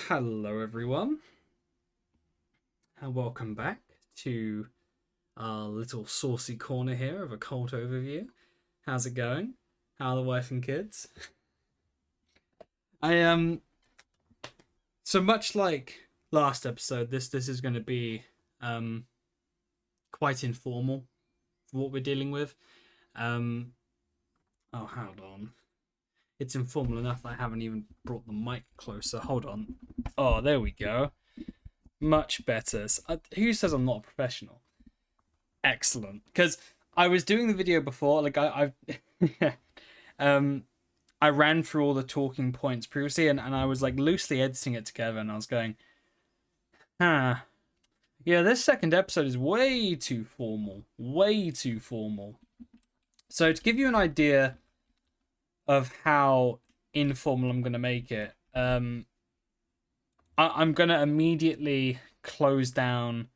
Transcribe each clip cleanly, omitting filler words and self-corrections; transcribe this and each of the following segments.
Hello, everyone, and welcome back to our little saucy corner here of Occult overview. How's it going? How are the wife and kids? I so much like last episode, this is going to be quite informal for what we're dealing with. Oh, hold on. It's informal enough that I haven't even brought the mic closer. Hold on. Oh, there we go. Much better. Who says I'm not a professional? Excellent. Because I was doing the video before, like I I ran through all the talking points previously, and I was like loosely editing it together, and I was going, yeah, this second episode is way too formal. Way too formal. So to give you an idea of how informal I'm gonna make it, I'm gonna immediately close down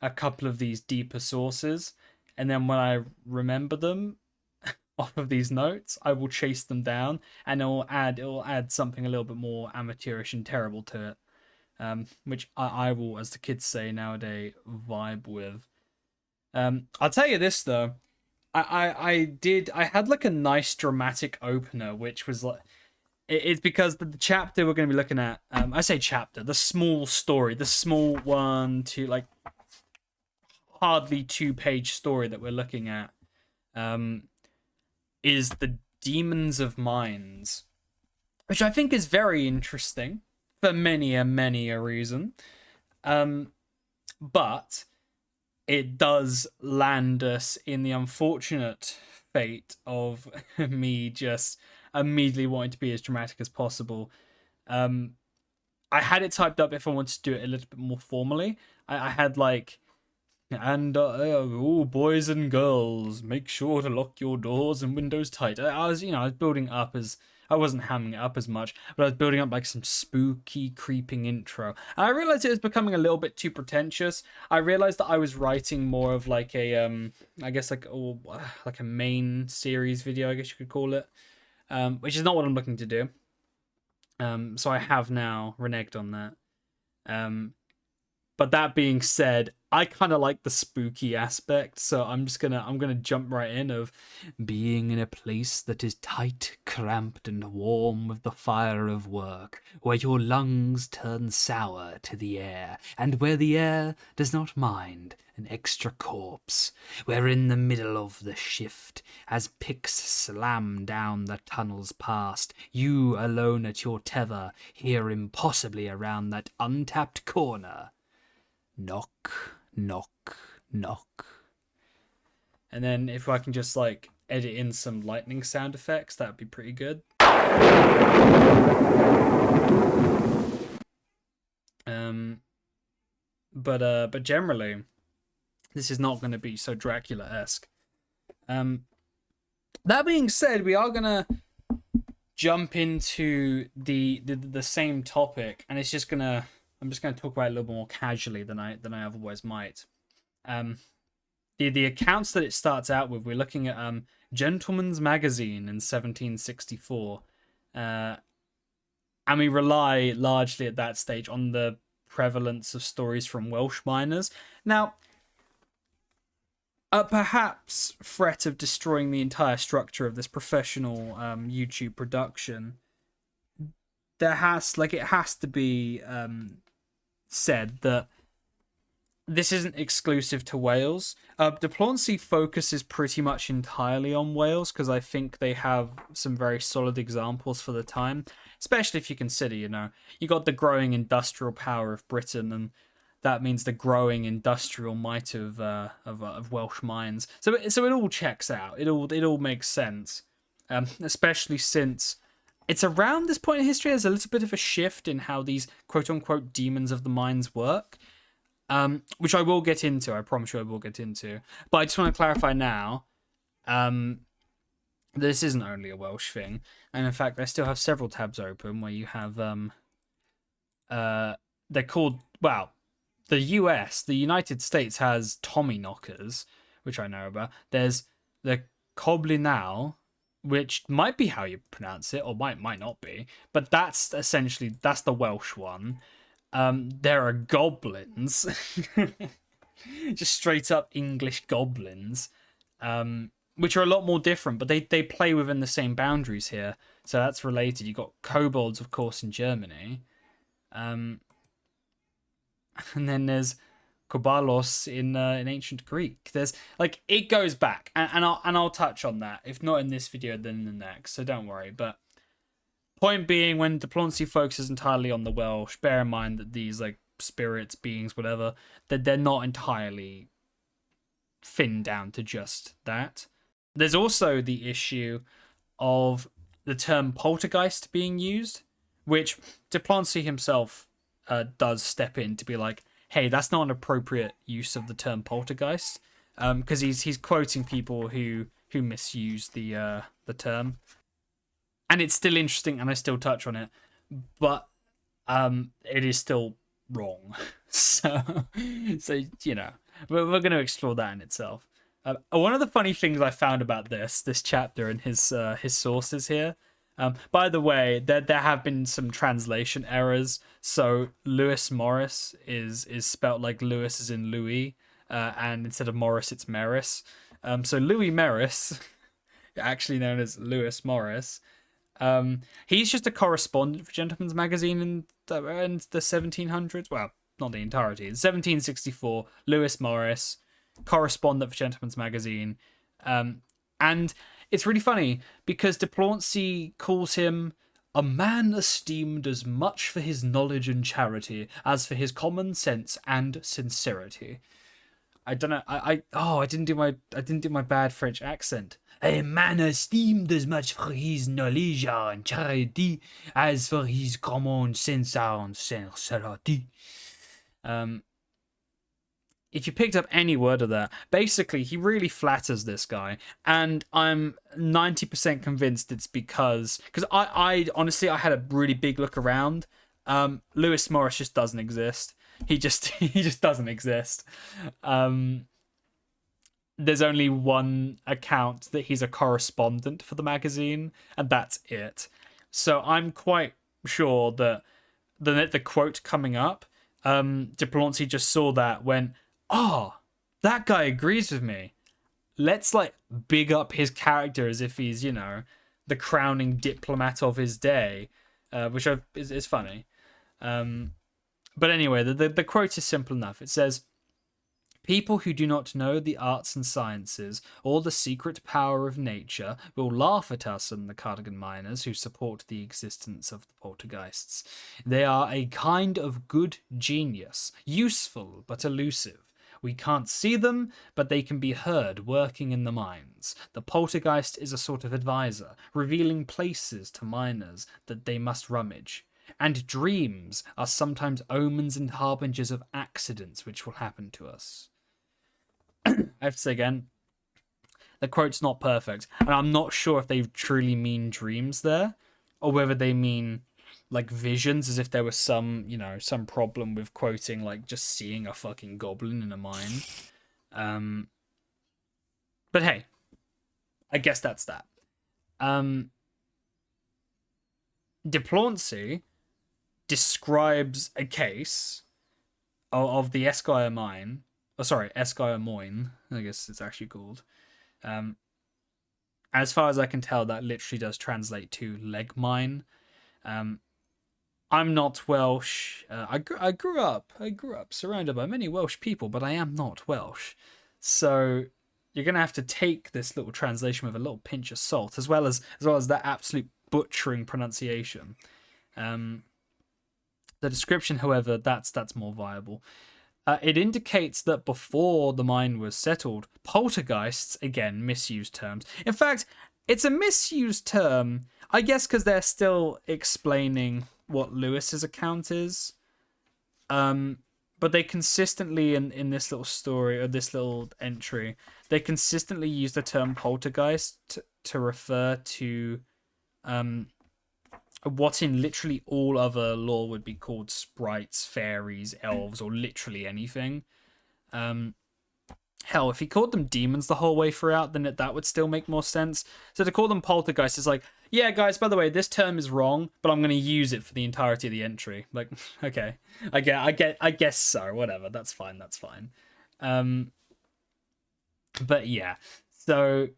a couple of these deeper sources, and then when I remember them off of these notes, I will chase them down, and it'll add something a little bit more amateurish and terrible to it, which I will, as the kids say nowadays, vibe with. I'll tell you this though, I had like a nice dramatic opener, which was like, it's because the chapter we're going to be looking at, I say chapter, the small story, the small one to like hardly 2-page story that we're looking at, is the Demons of Minds, which I think is very interesting for many a reason. But it does land us in the unfortunate fate of me just immediately wanting to be as dramatic as possible. I had it typed up if I wanted to do it a little bit more formally. I had like, and oh, boys and girls, make sure to lock your doors and windows tight. I was building up as, I wasn't hamming it up as much, but I was building up like some spooky, creeping intro. And I realized it was becoming a little bit too pretentious. I realized that I was writing more of like a, I guess like a main series video, I guess you could call it, which is not what I'm looking to do. So I have now reneged on that. But that being said, I kind of like the spooky aspect, so I'm gonna jump right in of being in a place that is tight, cramped, and warm with the fire of work, where your lungs turn sour to the air, and where the air does not mind an extra corpse. We're in the middle of the shift, as picks slam down the tunnels past, you alone at your tether, here impossibly around that untapped corner. Knock, knock, knock. And then if I can just like edit in some lightning sound effects, that'd be pretty good. But generally, this is not going to be so Dracula-esque. That being said, we are gonna jump into the same topic, and it's just gonna. I'm just going to talk about it a little more casually than I otherwise might. The accounts that it starts out with, we're looking at Gentleman's Magazine in 1764, and we rely largely at that stage on the prevalence of stories from Welsh miners. Now, perhaps threat of destroying the entire structure of this professional YouTube production, it has to be said that this isn't exclusive to Wales. The Plancy focuses pretty much entirely on Wales because I think they have some very solid examples for the time, especially if you consider, you got the growing industrial power of Britain, and that means the growing industrial might of Welsh mines. So it all checks out. It all makes sense, especially since it's around this point in history there's a little bit of a shift in how these quote-unquote demons of the mines work, which I will get into. I promise you I will get into. But I just want to clarify now, this isn't only a Welsh thing. And in fact, I still have several tabs open where you have, they're called, well, the US, the United States has Tommy knockers, which I know about. There's the Coblinau, which might be how you pronounce it, or might not be. But that's essentially that's the Welsh one. There are goblins, just straight up English goblins, which are a lot more different, but they play within the same boundaries here, so that's related. You got kobolds, of course, in Germany, and then there's kobalos in ancient Greek. There's like it goes back, and I'll touch on that if not in this video, then in the next. So don't worry. But point being, when Plancy focuses entirely on the Welsh, bear in mind that these like spirits, beings, whatever, that they're not entirely thinned down to just that. There's also the issue of the term poltergeist being used, which Plancy himself does step in to be like, hey, that's not an appropriate use of the term poltergeist, because he's quoting people who misuse the term, and it's still interesting, and I still touch on it, but it is still wrong. so you know, we're going to explore that in itself. One of the funny things I found about this chapter and his sources here. By the way, there have been some translation errors. So Lewis Morris is spelt like Lewis is in Louis, and instead of Morris, it's Maris. So Louis Maris, actually known as Lewis Morris, he's just a correspondent for Gentleman's Magazine in the 1700s. Well, not the entirety. In 1764, Lewis Morris, correspondent for Gentleman's Magazine, and it's really funny because de Plancy calls him a man esteemed as much for his knowledge and charity as for his common sense and sincerity. I don't know. I didn't do my bad French accent. A man esteemed as much for his knowledge and charity as for his common sense and sincerity. If you picked up any word of that, basically he really flatters this guy, and I'm 90% convinced it's because I honestly I had a really big look around. Lewis Morris just doesn't exist. He just doesn't exist. There's only one account that he's a correspondent for the magazine, and that's it. So I'm quite sure that the quote coming up, de Plancy just saw that, went, oh, that guy agrees with me. Let's like big up his character as if he's, you know, the crowning diplomat of his day, which is funny. But anyway, the quote is simple enough. It says, people who do not know the arts and sciences or the secret power of nature will laugh at us and the cardigan miners who support the existence of the poltergeists. They are a kind of good genius, useful but elusive. We can't see them, but they can be heard working in the mines. The poltergeist is a sort of advisor, revealing places to miners that they must rummage. And dreams are sometimes omens and harbingers of accidents which will happen to us. I have to say again, the quote's not perfect, and I'm not sure if they truly mean dreams there, or whether they mean like visions, as if there was some, you know, some problem with quoting like just seeing a fucking goblin in a mine. But hey, I guess that's that. De Plancy describes a case of the Esquire mine. Oh, sorry, Esquire Moyne, I guess it's actually called. As far as I can tell, that literally does translate to leg mine. I'm not Welsh. I grew up surrounded by many Welsh people, but I am not Welsh. So you're gonna have to take this little translation with a little pinch of salt, as well as that absolute butchering pronunciation. The description, however, that's more viable. It indicates that before the mine was settled, poltergeists, again, misused terms. In fact, it's a misused term, I guess, because they're still explaining what Lewis's account is. But they consistently, in this little story, or this little entry, they consistently use the term poltergeist to refer to what in literally all other lore would be called sprites, fairies, elves, or literally anything. Hell, if he called them demons the whole way throughout, then that would still make more sense. So to call them poltergeists is like, yeah, guys, by the way, this term is wrong, but I'm going to use it for the entirety of the entry. Like, okay, I guess so. Whatever, that's fine. But yeah, so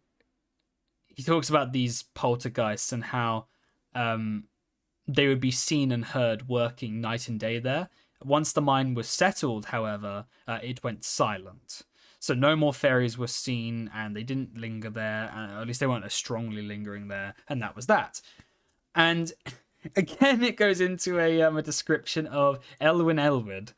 he talks about these poltergeists and how they would be seen and heard working night and day there. Once the mine was settled, however, it went silent. So no more fairies were seen, and they didn't linger there, at least they weren't as strongly lingering there, and that was that. And again, it goes into a description of Elwyn Elwood.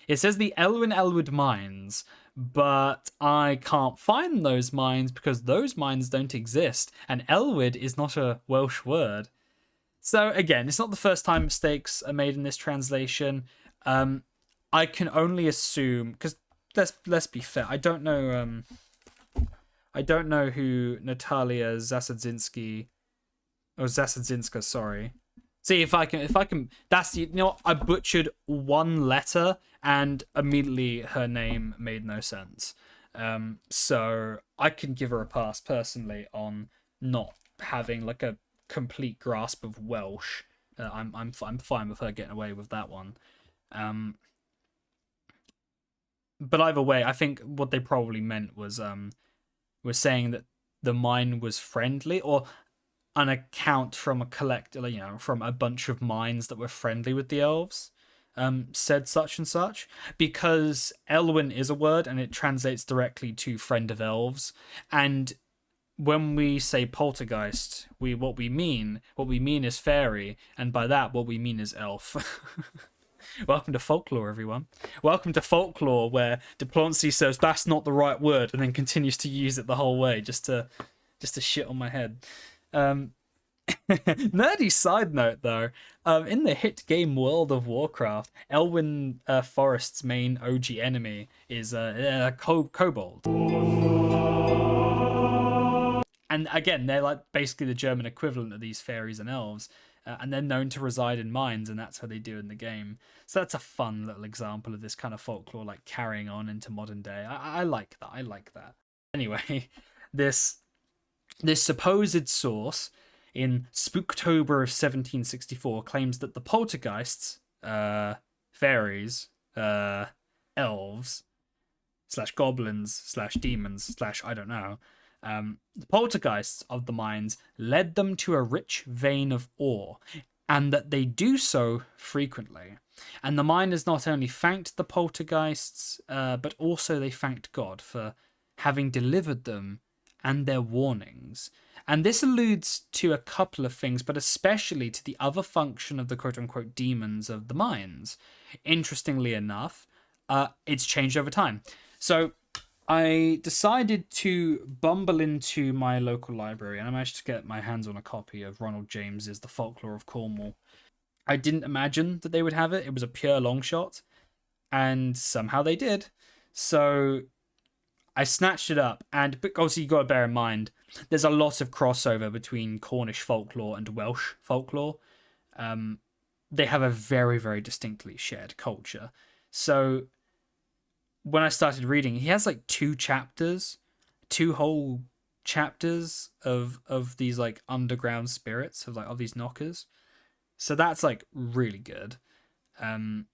It says the Elwyn Elwood mines, but I can't find those mines because those mines don't exist, and Elwood is not a Welsh word. So again, it's not the first time mistakes are made in this translation. I can only assume, because let's be fair, I don't know who Natalia Zasadzinska, sorry. See if I can. That's, you know what, I butchered one letter and immediately her name made no sense. So I can give her a pass personally on not having like a complete grasp of Welsh. I'm fine with her getting away with that one. But either way, I think what they probably meant was saying that the mine was friendly, or an account from a collector, from a bunch of mines that were friendly with the elves, said such and such, because Elwyn is a word and it translates directly to friend of elves. And when we say poltergeist, what we mean is fairy, and by that what we mean is elf. Welcome to Folklore, everyone. Welcome to Folklore, where Plancy says that's not the right word and then continues to use it the whole way just to shit on my head. Nerdy side note though, in the hit game World of Warcraft, Elwyn Forest's main OG enemy is kobold. And again, they're like basically the German equivalent of these fairies and elves, and they're known to reside in mines, and that's what they do in the game. So that's a fun little example of this kind of folklore like carrying on into modern day. I like that. Anyway, this supposed source in Spooktober of 1764 claims that the poltergeists, fairies, elves, / goblins / demons / I don't know, the poltergeists of the mines led them to a rich vein of ore, and that they do so frequently. And the miners not only thanked the poltergeists, but also they thanked God for having delivered them and their warnings. And this alludes to a couple of things, but especially to the other function of the quote-unquote demons of the mines. Interestingly enough, it's changed over time. So I decided to bumble into my local library, and I managed to get my hands on a copy of Ronald James's The Folklore of Cornwall. I didn't imagine that they would have it. It was a pure long shot, and somehow they did. So I snatched it up, and obviously you got to bear in mind, there's a lot of crossover between Cornish folklore and Welsh folklore. They have a very, very distinctly shared culture. So when I started reading, he has like two whole chapters of these like underground spirits, of these knockers. So that's like really good. Again,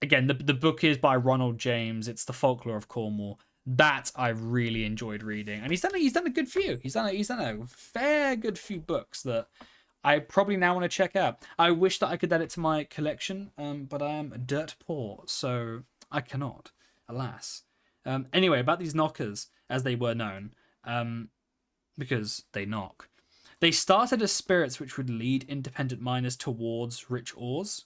the book is by Ronald James. It's The Folklore of Cornwall. That I really enjoyed reading, and he's done a good few. He's done a fair good few books that I probably now want to check out. I wish that I could add it to my collection, but I am dirt poor, so I cannot, alas. Anyway, about these knockers, as they were known, because they knock. They started as spirits which would lead independent miners towards rich ores.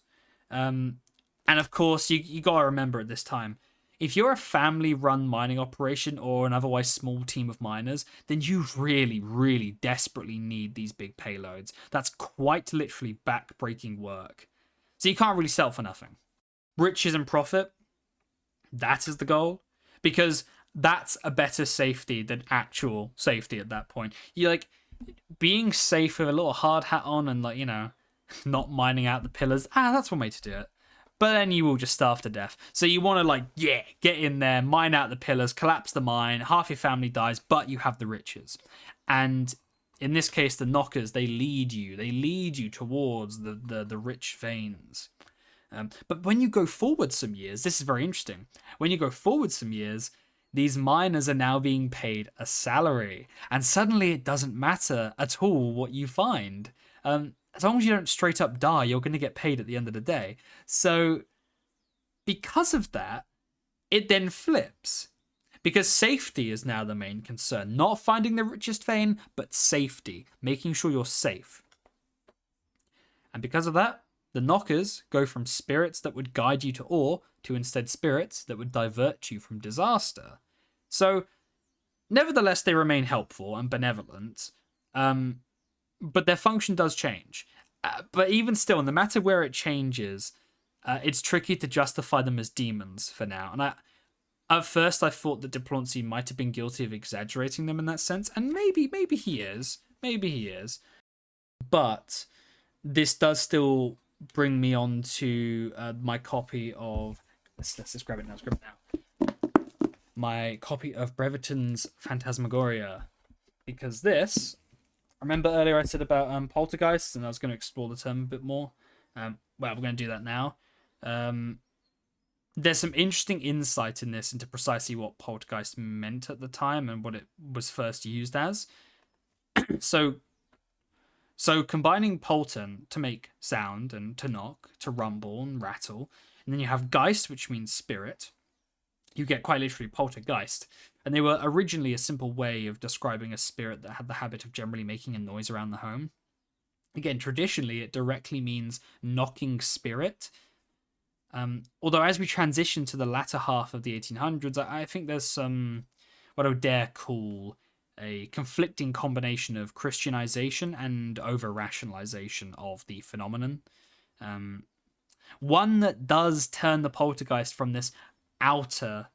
And of course, you gotta remember at this time, if you're a family-run mining operation or an otherwise small team of miners, then you really, really desperately need these big payloads. That's quite literally back-breaking work. So you can't really sell for nothing. Riches and profit, that is the goal. Because that's a better safety than actual safety at that point. You're like, being safe with a little hard hat on and not mining out the pillars, that's one way to do it. but then you will just starve to death. So you want to, like, yeah, get in there, mine out the pillars, collapse the mine, half your family dies, but you have the riches. And in this case, the knockers, they lead you towards the rich veins. But when you go forward some years, this is very interesting. When you go forward some years, these miners are now being paid a salary, and suddenly it doesn't matter at all what you find. As long as you don't straight up die, you're going to get paid at the end of the day. So, because of that, it then flips. Because safety is now the main concern. Not finding the richest vein, but safety. Making sure you're safe. And because of that, the knockers go from spirits that would guide you to ore to instead spirits that would divert you from disaster. So, nevertheless, they remain helpful and benevolent, but their function does change. But even still, no matter where it changes, it's tricky to justify them as demons for now. And at first, I thought that Plancy might have been guilty of exaggerating them in that sense, and maybe he is. But this does still bring me on to my copy of... Let's just grab it now. My copy of Brereton's Phantasmagoria. Because this... Remember earlier I said about poltergeists, and I was going to explore the term a bit more? Well, we're going to do that now. There's some interesting insight in this into precisely what poltergeist meant at the time and what it was first used as. So combining polten to make sound and to knock, to rumble and rattle, and then you have geist, which means spirit. You get quite literally poltergeist. And they were originally a simple way of describing a spirit that had the habit of generally making a noise around the home. Again, traditionally, it directly means knocking spirit. Although as we transition to the latter half of the 1800s, I think there's some, what I would dare call, a conflicting combination of Christianization and over-rationalization of the phenomenon. One that does turn the poltergeist from this outer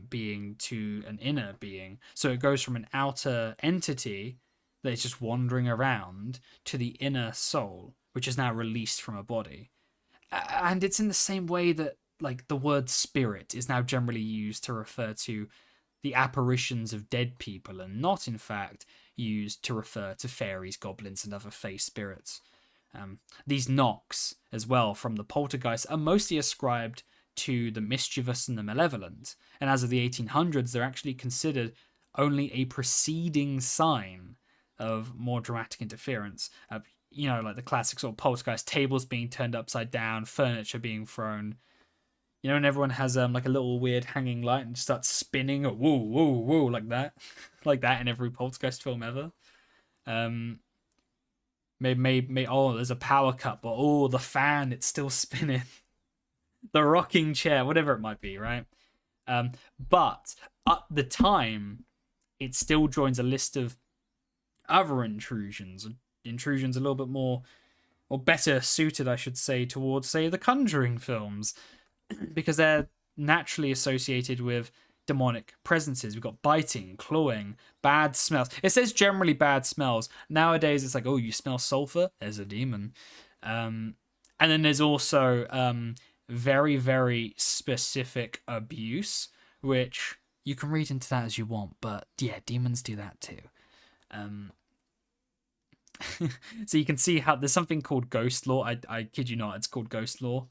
being to an inner being. So it goes from an outer entity that is just wandering around to the inner soul, which is now released from a body. And it's in the same way that, like, the word spirit is now generally used to refer to the apparitions of dead people and not, in fact, used to refer to fairies, goblins, and other fey spirits. These knocks, as well, from the poltergeist, are mostly ascribed to the mischievous and the malevolent, and as of the 1800s, they're actually considered only a preceding sign of more dramatic interference. Like the classic sort of poltergeist, tables being turned upside down, furniture being thrown. And everyone has like a little weird hanging light and starts spinning, or whoa, whoa, whoa, like that, like that in every poltergeist film ever. Maybe there's a power cut, but the fan, it's still spinning. The rocking chair, whatever it might be, right? But at the time, it still joins a list of other intrusions a little bit more, or better suited, I should say, towards, say, the Conjuring films, because they're naturally associated with demonic presences. We've got biting, clawing, bad smells. It says generally bad smells. Nowadays, it's like, oh, you smell sulfur? There's a demon. And then there's also very, very specific abuse, which you can read into that as you want, but yeah, demons do that too. So you can see how there's something called ghostlore. I kid you not, it's called ghostlore.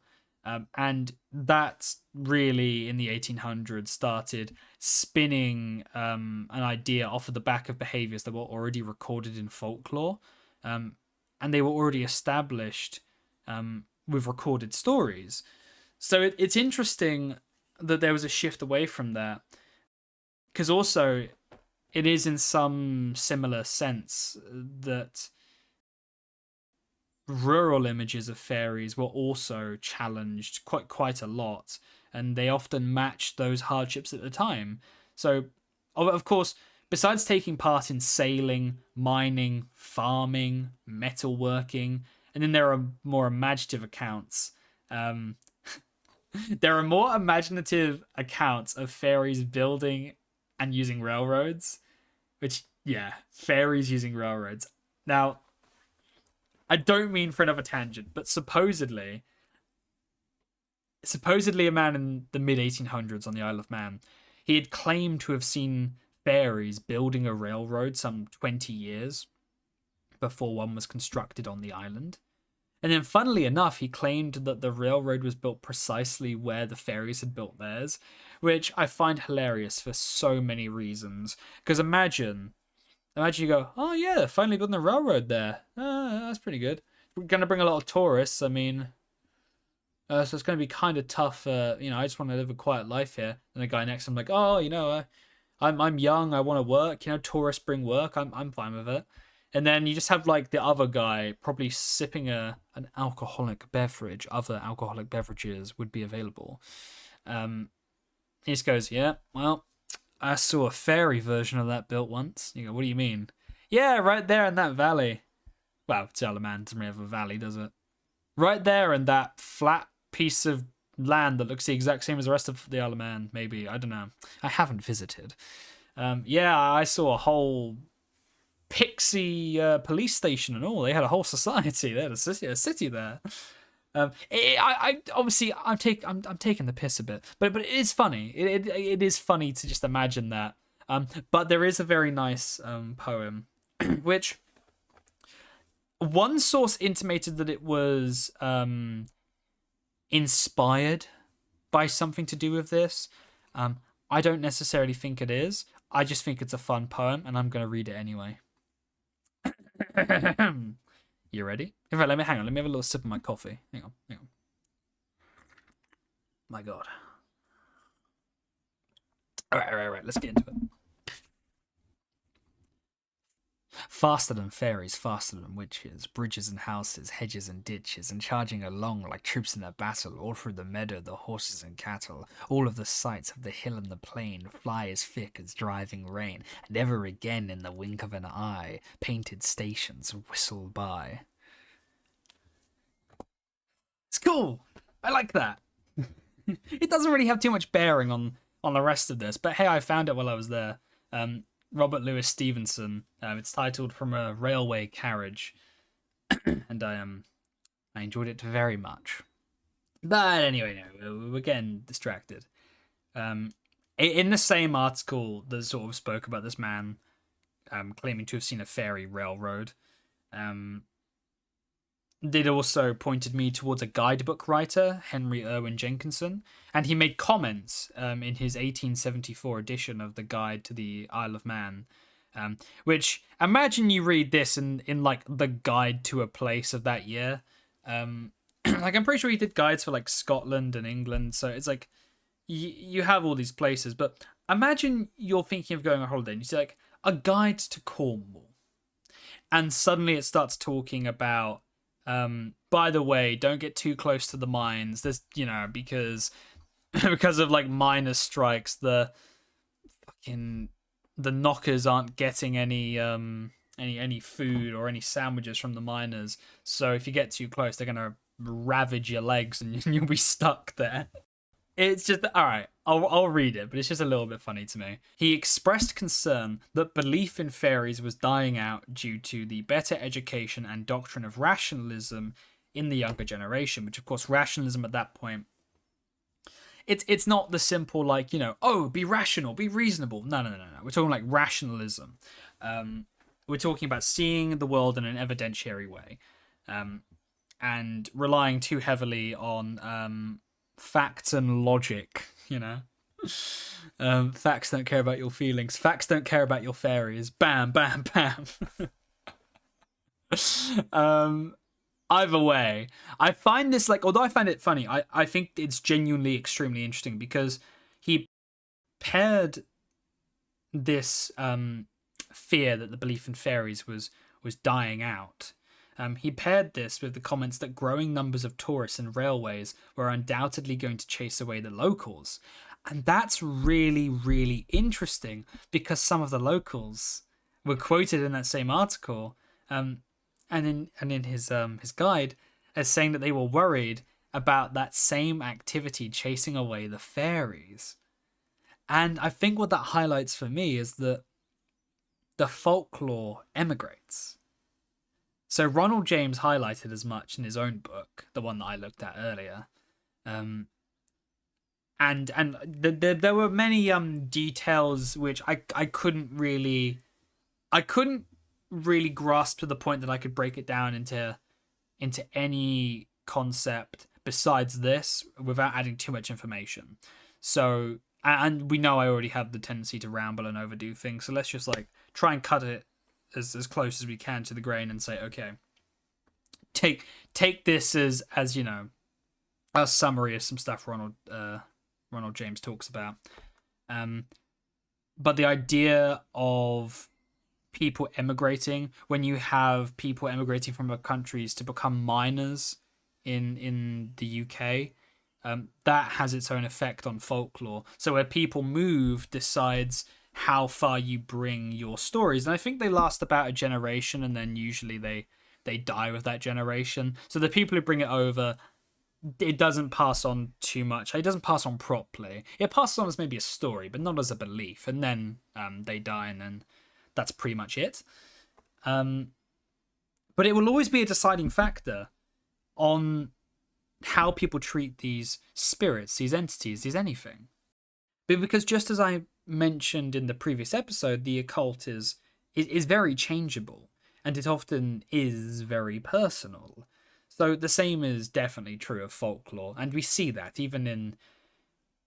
And that really, in the 1800s, started spinning an idea off of the back of behaviors that were already recorded in folklore. And they were already established with recorded stories. So it's interesting that there was a shift away from that. Because also, it is in some similar sense that rural images of fairies were also challenged quite a lot, and they often matched those hardships at the time. So, of course, besides taking part in sailing, mining, farming, metalworking, and then there are more imaginative accounts. There are more imaginative accounts of fairies building and using railroads, which, yeah, fairies using railroads. Now, I don't mean for another tangent, but supposedly supposedly a man in the mid 1800s on the Isle of Man. He had claimed to have seen fairies building a railroad some 20 years before one was constructed on the island. And then, funnily enough, he claimed that the railroad was built precisely where the fairies had built theirs, which I find hilarious for so many reasons. Because imagine you go, oh yeah, they're finally building a railroad there. That's pretty good. We're gonna bring a lot of tourists. I mean, so it's gonna be kind of tough. I just want to live a quiet life here. And the guy next to him like, oh, I'm young. I want to work. Tourists bring work. I'm fine with it. And then you just have like the other guy probably sipping an alcoholic beverage. Other alcoholic beverages would be available. He just goes, yeah, well, I saw a fairy version of that built once. You go, what do you mean? Yeah, right there in that valley. Well, Salaman doesn't really have a valley, does it? Right there in that flat piece of land that looks the exact same as the rest of the Isle of Man, maybe. I don't know. I haven't visited. Yeah, I saw a whole pixie police station and all. They had a whole society. They had a city there. I obviously I'm taking the piss a bit, but it is funny. It is funny to just imagine that. But there is a very nice poem, which one source intimated that it was inspired by something to do with this. I don't necessarily think it is. I just think it's a fun poem, and I'm gonna read it anyway. You ready? In fact, let me have a little sip of my coffee. Hang on. My God. All right. Let's get into it. Faster than fairies, faster than witches, bridges and houses, hedges and ditches, and charging along like troops in a battle, all through the meadow, the horses and cattle, all of the sights of the hill and the plain, fly as thick as driving rain, and ever again in the wink of an eye, painted stations whistle by. It's cool. I like that. It doesn't really have too much bearing on the rest of this, but hey, I found it while I was there. Robert Louis Stevenson. It's titled "From a Railway Carriage," and I enjoyed it very much. But anyway, no, we're getting distracted. In the same article that sort of spoke about this man claiming to have seen a fairy railroad, did also pointed me towards a guidebook writer, Henry Irwin Jenkinson, and he made comments in his 1874 edition of the Guide to the Isle of Man, which imagine you read this in like the guide to a place of that year. Like I'm pretty sure he did guides for like Scotland and England, so it's like you have all these places, but imagine you're thinking of going on holiday and you see like a guide to Cornwall, and suddenly it starts talking about by the way, don't get too close to the mines. There's, because because of like miners' strikes, the knockers aren't getting any food or any sandwiches from the miners. So if you get too close, they're gonna ravage your legs and you'll be stuck there. It's just all right. I'll read it, but it's just a little bit funny to me. He expressed concern that belief in fairies was dying out due to the better education and doctrine of rationalism in the younger generation, which of course rationalism at that point, it's not the simple like, be rational, be reasonable. No. We're talking like rationalism. We're talking about seeing the world in an evidentiary way, and relying too heavily on facts and logic, facts don't care about your feelings, facts don't care about your fairies, bam bam bam. Either way, I find this although I find it funny, I think it's genuinely extremely interesting because he paired this fear that the belief in fairies was dying out. He paired this with the comments that growing numbers of tourists and railways were undoubtedly going to chase away the locals. And that's really, really interesting because some of the locals were quoted in that same article and in his guide as saying that they were worried about that same activity chasing away the fairies. And I think what that highlights for me is that the folklore emigrates. So Ronald James highlighted as much in his own book, the one that I looked at earlier, There were many details which I couldn't really grasp to the point that I could break it down into any concept besides this without adding too much information. So, and we know I already have the tendency to ramble and overdo things, so let's just like try and cut it as close as we can to the grain and say, okay, take this as you know, a summary of some stuff Ronald James talks about. But the idea of people emigrating, when you have people emigrating from other countries to become miners in the UK, that has its own effect on folklore. So where people move decides how far you bring your stories, and I think they last about a generation, and then usually they die with that generation. So the people who bring it over, it doesn't pass on too much. It doesn't pass on properly. It passes on as maybe a story, but not as a belief. And then they die, and then that's pretty much it. But it will always be a deciding factor on how people treat these spirits, these entities, these anything. But because just as I mentioned in the previous episode, the occult is very changeable, and it often is very personal. So the same is definitely true of folklore, and we see that even in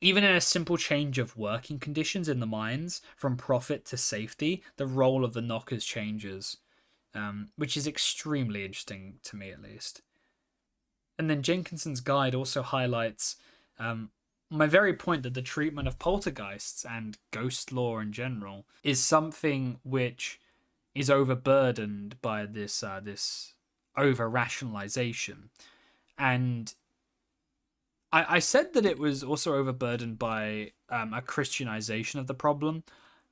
a simple change of working conditions in the mines from profit to safety, the role of the knockers changes, which is extremely interesting to me at least. And then Jenkinson's guide also highlights my very point that the treatment of poltergeists and ghost lore in general is something which is overburdened by this over rationalization. And I said that it was also overburdened by a Christianization of the problem.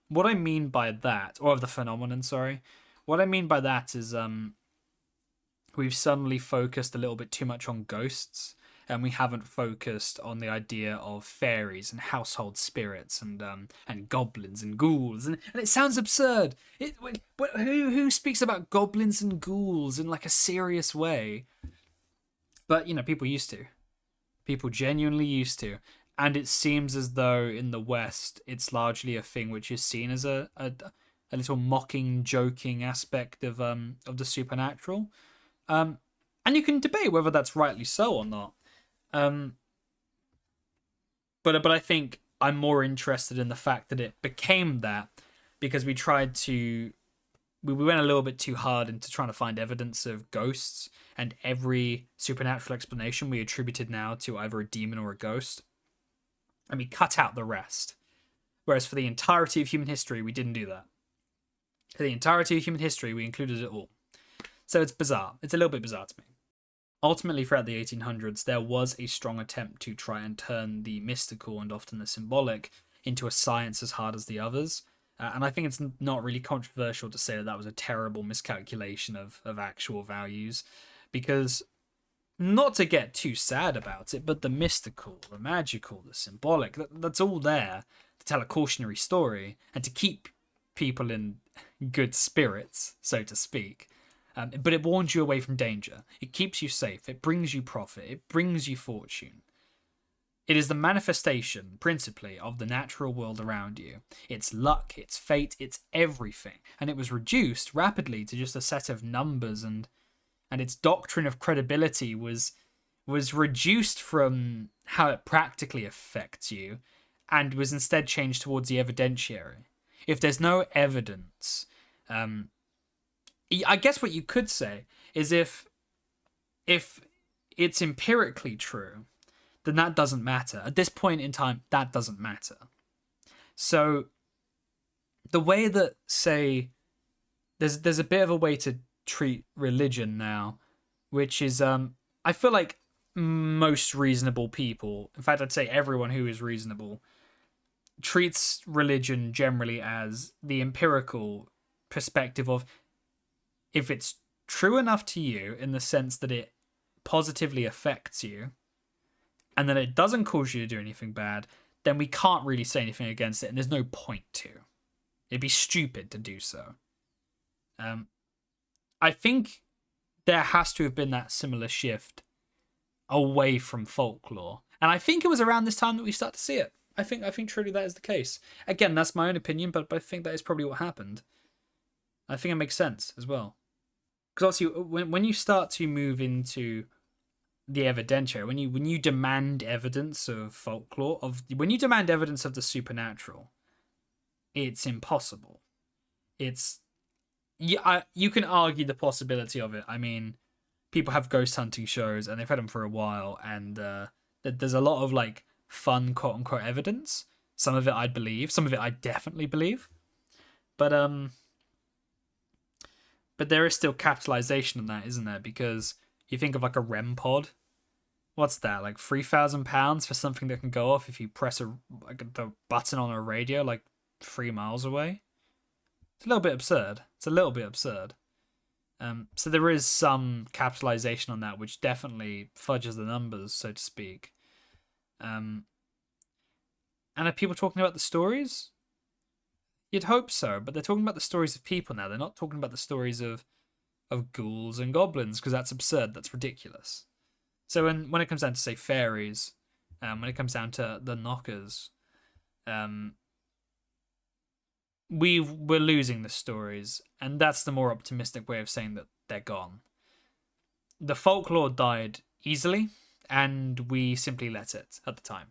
What I mean by that, or of the phenomenon, sorry, what I mean by that is we've suddenly focused a little bit too much on ghosts, and we haven't focused on the idea of fairies and household spirits and goblins and ghouls, and it sounds absurd. Who speaks about goblins and ghouls in like a serious way? But you know, people used to. People genuinely used to, and it seems as though in the West it's largely a thing which is seen as a little mocking, joking aspect of the supernatural. And you can debate whether that's rightly so or not. But I think I'm more interested in the fact that it became that because we went a little bit too hard into trying to find evidence of ghosts, and every supernatural explanation we attributed now to either a demon or a ghost, and we cut out the rest. Whereas for the entirety of human history, we didn't do that. For the entirety of human history, we included it all. So it's bizarre. It's a little bit bizarre to me. Ultimately, throughout the 1800s, there was a strong attempt to try and turn the mystical and often the symbolic into a science as hard as the others. And I think it's not really controversial to say that that was a terrible miscalculation of actual values, because not to get too sad about it, but the mystical, the magical, the symbolic, that's all there to tell a cautionary story and to keep people in good spirits, so to speak. But it warns you away from danger. It keeps you safe. It brings you profit. It brings you fortune. It is the manifestation, principally, of the natural world around you. It's luck, it's fate, it's everything. And it was reduced rapidly to just a set of numbers, and its doctrine of credibility was reduced from how it practically affects you, and was instead changed towards the evidentiary. If there's no evidence, I guess what you could say is if it's empirically true, then that doesn't matter. At this point in time, that doesn't matter. So the way that, say, there's a bit of a way to treat religion now, which is I feel like most reasonable people, in fact I'd say everyone who is reasonable, treats religion generally as the empirical perspective of, if it's true enough to you in the sense that it positively affects you, and then it doesn't cause you to do anything bad, then we can't really say anything against it, and there's no point to. It'd be stupid to do so. I think there has to have been that similar shift away from folklore, And I think it was around this time that we start to see it. I think truly that is the case. Again, that's my own opinion, but I think that is probably what happened. I think it makes sense as well. Because obviously, when you start to move into the evidentiary, when you demand evidence of folklore, when you demand evidence of the supernatural, it's impossible. You can argue the possibility of it. I mean, people have ghost hunting shows, and they've had them for a while, and there's a lot of like fun quote unquote evidence. Some of it I'd believe, some of it I definitely believe, but there is still capitalization on that, isn't there? Because you think of like a REM pod. What's that? Like £3,000 for something that can go off if you press the button on a radio like 3 miles away. It's a little bit absurd. So there is some capitalization on that, which definitely fudges the numbers, so to speak. And are people talking about the stories? You'd hope so, but they're talking about the stories of people now. They're not talking about the stories of ghouls and goblins, because that's absurd. That's ridiculous. So when it comes down to, say, fairies, when it comes down to the knockers, we're losing the stories, and that's the more optimistic way of saying that they're gone. The folklore died easily, and we simply let it at the time.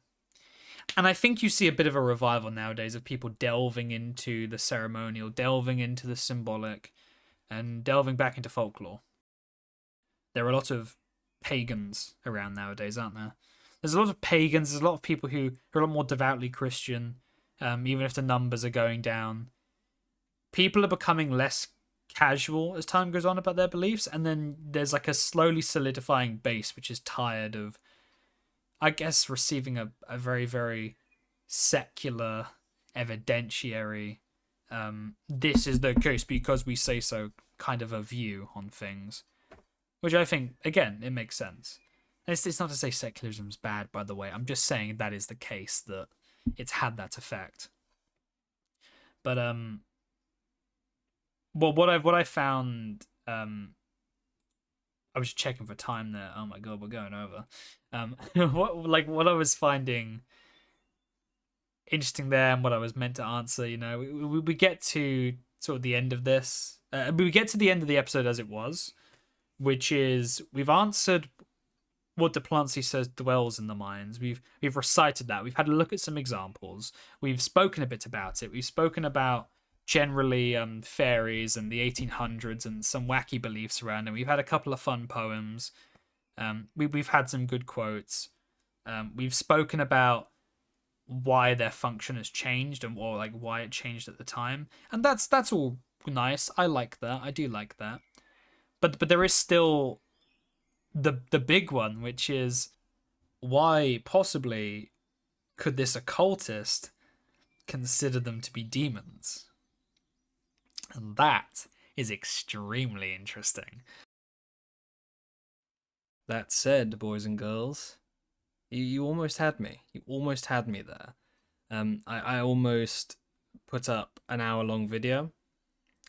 And I think you see a bit of a revival nowadays of people delving into the ceremonial, delving into the symbolic, and delving back into folklore. There are a lot of pagans around nowadays, aren't there? There's a lot of pagans, there's a lot of people who are a lot more devoutly Christian, even if the numbers are going down. People are becoming less casual as time goes on about their beliefs, and then there's like a slowly solidifying base which is tired of, I guess, receiving a very, very secular, evidentiary, this is the case because we say so kind of a view on things. Which I think, again, it makes sense. And it's not to say secularism's bad, by the way. I'm just saying that is the case, that it's had that effect. But well, what I found, I was checking for time there. Oh my god, we're going over. What I was finding interesting there, and what I was meant to answer, we get to sort of the end of this. We get to the end of the episode as it was, which is we've answered what the Plancy says dwells in the minds. We've recited that. We've had a look at some examples. We've spoken a bit about it. We've spoken about generally fairies and the 1800s and some wacky beliefs around it. We've had a couple of fun poems. We've had some good quotes. We've spoken about why their function has changed and why it changed at the time. And that's all nice. I like that. I do like that. But there is still the big one, which is why possibly could this occultist consider them to be demons? And that is extremely interesting. That said, boys and girls, you almost had me. You almost had me there. I almost put up an hour-long video.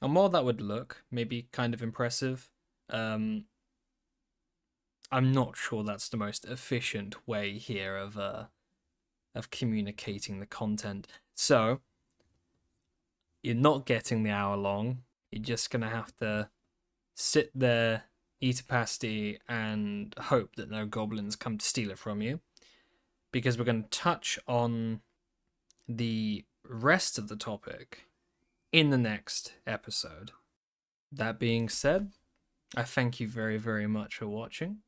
And while that would look maybe kind of impressive, I'm not sure that's the most efficient way here of communicating the content. So you're not getting the hour long. You're just gonna have to sit there, eat a pasty, and hope that no goblins come to steal it from you. Because we're going to touch on the rest of the topic in the next episode. That being said, I thank you very, very much for watching.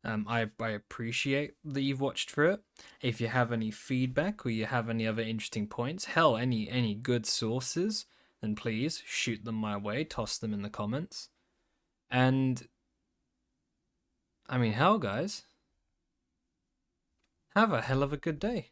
I appreciate that you've watched through it. If you have any feedback or you have any other interesting points, hell, any good sources, then please shoot them my way, toss them in the comments. And, I mean, hell, guys, have a hell of a good day.